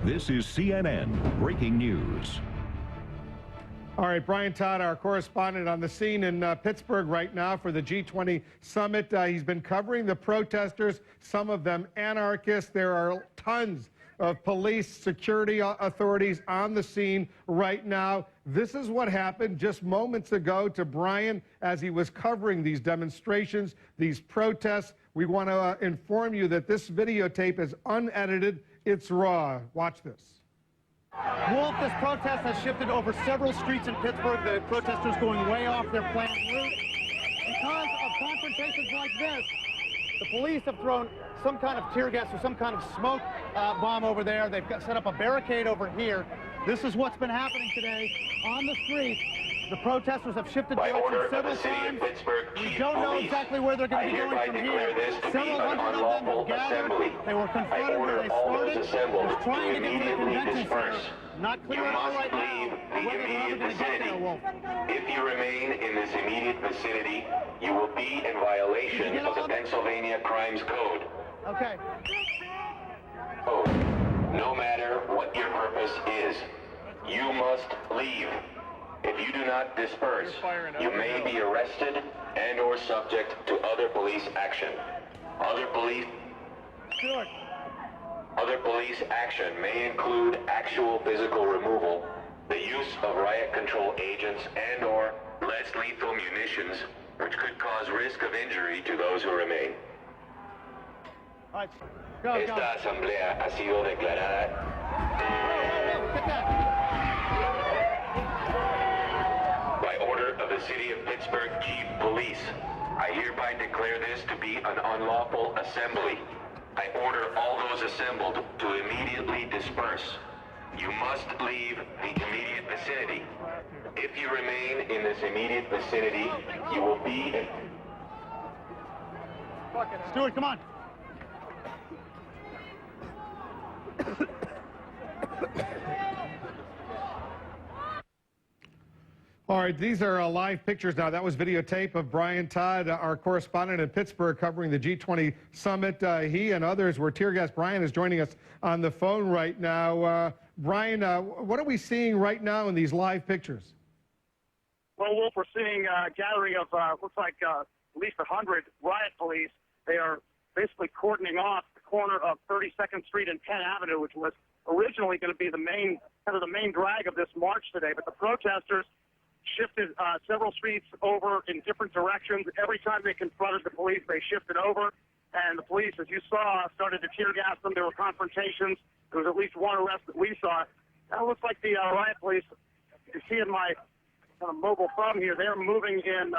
This is CNN Breaking News. All right, Brian Todd, our correspondent on the scene in Pittsburgh right now for the G20 summit. He's been covering the protesters, some of them anarchists. There are tons of police security authorities on the scene right now. This is what happened just moments ago to Brian as he was covering these demonstrations, these protests. We want to inform you that this videotape is unedited. It's raw. Watch this. Wolf, this protest has shifted over several streets in Pittsburgh. The protesters going way off their planned route. Because of confrontations like this, the police have thrown some kind of tear gas or some kind of smoke bomb over there. They've set up a barricade over here. This is what's been happening today on the street. The protesters have shifted directions several times. We don't know exactly where they're going to be going from here. Several hundred of them have gathered. They were confronted where they started. They're trying to get to the convention center. Not clear at all right now whether they're ever going to get there, Wolf. If you remain in this immediate vicinity, you will be in violation of the Pennsylvania Crimes Code. Okay. No matter what your purpose is, you must leave. If you do not disperse, you may be arrested and or subject to other police action. Other police action may include actual physical removal, the use of riot control agents and or less lethal munitions, which could cause risk of injury to those who remain. All right. Go. Esta asamblea ha sido declarada. Of the City of Pittsburgh Chief Police, I hereby declare this to be an unlawful assembly. I order all those assembled to immediately disperse. You must leave the immediate vicinity. If you remain in this immediate vicinity, you will be in... Stuart, come on. All right, these are live pictures now. That was videotape of Brian Todd, our correspondent in Pittsburgh covering the G20 summit. He and others were tear gassed. Brian is joining us on the phone right now. Brian, what are we seeing right now in these live pictures? Well, Wolf, we're seeing a gathering of, looks like at least 100 riot police. They are basically cordoning off the corner of 32nd Street and Penn Avenue, which was originally going to be the main drag of this march today. But the protesters shifted several streets over in different directions. Every time they confronted the police, they shifted over. And the police, as you saw, started to tear gas them. There were confrontations. There was at least one arrest that we saw. Now it looks like the riot police, you can see in my kind of mobile phone here, they're moving in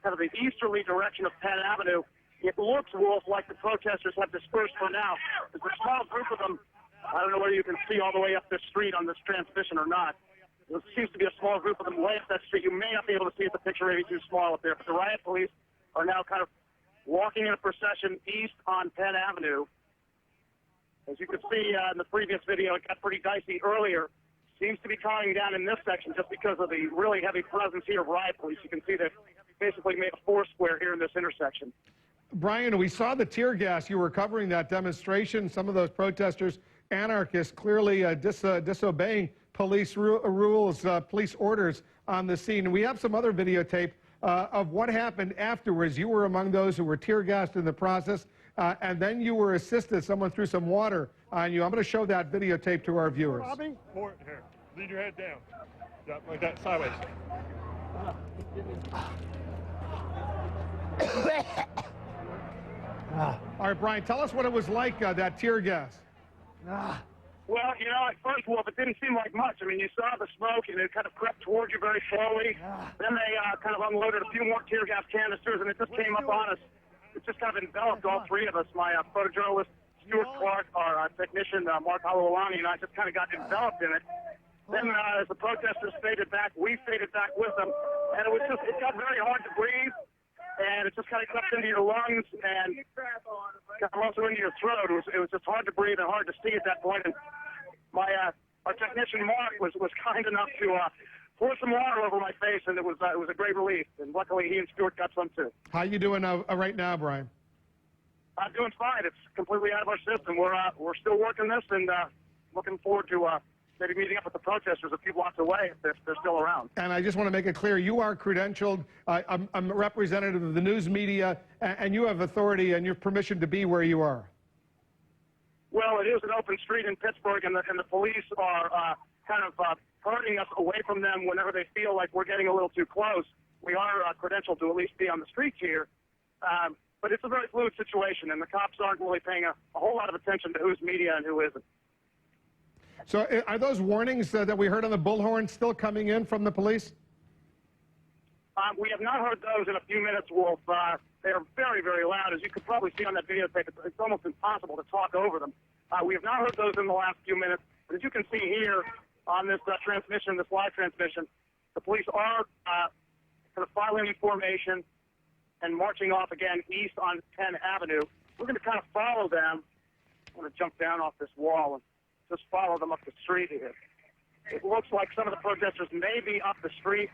kind of the easterly direction of Penn Avenue. It looks, Wolf, like the protesters have dispersed for now. There's a small group of them. I don't know whether you can see all the way up this street on this transmission or not. There seems to be a small group of them way up that street. You may not be able to see it. The picture may be too small up there. But the riot police are now kind of walking in a procession east on Penn Avenue. As you can see in the previous video, it got pretty dicey earlier. Seems to be calming down in this section just because of the really heavy presence here of riot police. You can see they've basically made a four-square here in this intersection. Brian, we saw the tear gas. You were covering that demonstration. Some of those protesters, anarchists, clearly disobeying police rules, police orders on the scene. We have some other videotape of what happened afterwards. You were among those who were tear gassed in the process, and then you were assisted. Someone threw some water on you. I'm going to show that videotape to our viewers. Robbie? More here. Lean your head down. Like that, sideways. All right, Brian, tell us what it was like, that tear gas. Well, you know, at first, Wolf, it didn't seem like much. I mean, you saw the smoke, and it kind of crept towards you very slowly. Then they kind of unloaded a few more tear gas canisters, and it just came up on us. It just kind of enveloped all three of us. My photojournalist, Stuart Clark, our technician, Mark Halawani, and I just kind of got enveloped in it. Then as the protesters faded back, we faded back with them, and it got very hard to breathe. And it just kind of crept into your lungs and got also into your throat. It was just hard to breathe and hard to see at that point. And our technician Mark was kind enough to pour some water over my face, and it was a great relief. And luckily, he and Stuart got some too. How you doing right now, Brian? I'm doing fine. It's completely out of our system. We're still working this, and looking forward to maybe meeting up with the protesters a few blocks away if they're still around. And I just want to make it clear, you are credentialed. I'm a representative of the news media, and you have authority and your permission to be where you are. Well, it is an open street in Pittsburgh, and the police are kind of herding us away from them whenever they feel like we're getting a little too close. We are credentialed to at least be on the streets here. But it's a very fluid situation, and the cops aren't really paying a whole lot of attention to who's media and who isn't. So are those warnings that we heard on the bullhorn still coming in from the police? We have not heard those in a few minutes, Wolf. They are very, very loud. As you could probably see on that videotape, it's almost impossible to talk over them. We have not heard those in the last few minutes. But as you can see here on this transmission, this live transmission, the police are kind of filing in formation and marching off again east on 10 Avenue. We're going to kind of follow them. I'm going to jump down off this wall and just follow them up the street here. It looks like some of the protesters may be up the street,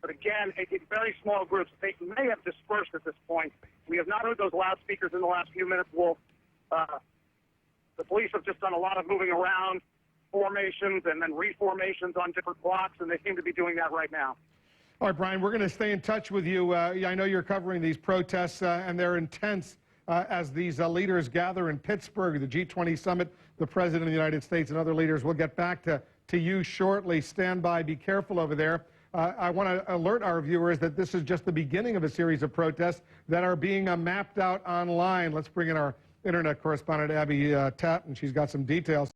but again, very small groups. They may have dispersed at this point. We have not heard those loudspeakers in the last few minutes, Wolf. The police have just done a lot of moving around, formations and then reformations on different blocks, and they seem to be doing that right now. All right, Brian, we're going to stay in touch with you. I know you're covering these protests, and they're intense as these leaders gather in Pittsburgh, the G20 summit. The President of the United States and other leaders will get back to you shortly. Stand by. Be careful over there. I want to alert our viewers that this is just the beginning of a series of protests that are being mapped out online. Let's bring in our internet correspondent, Abby Tatt, and she's got some details.